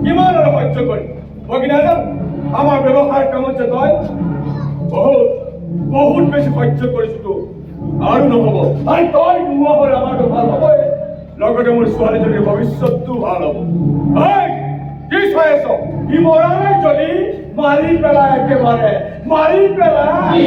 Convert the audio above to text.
কিমান আৰু সহ্য কৰিম ভগিনাজন আমাৰ ব্যৱসায় কামত যে তই বহুত বেছি সহ্য কৰিছো তো আৰু নহ'ব আৰু তই নোহোৱা হ'লে আমাৰতো ভাল হ'বই লগতে মোৰ ছোৱালীজনীৰ ভৱিষ্যতটো ভাল হ'ব কি চাই আছ ই মৰা নাই যদি মাৰি পেলাই একেবাৰে মাৰি পেলাই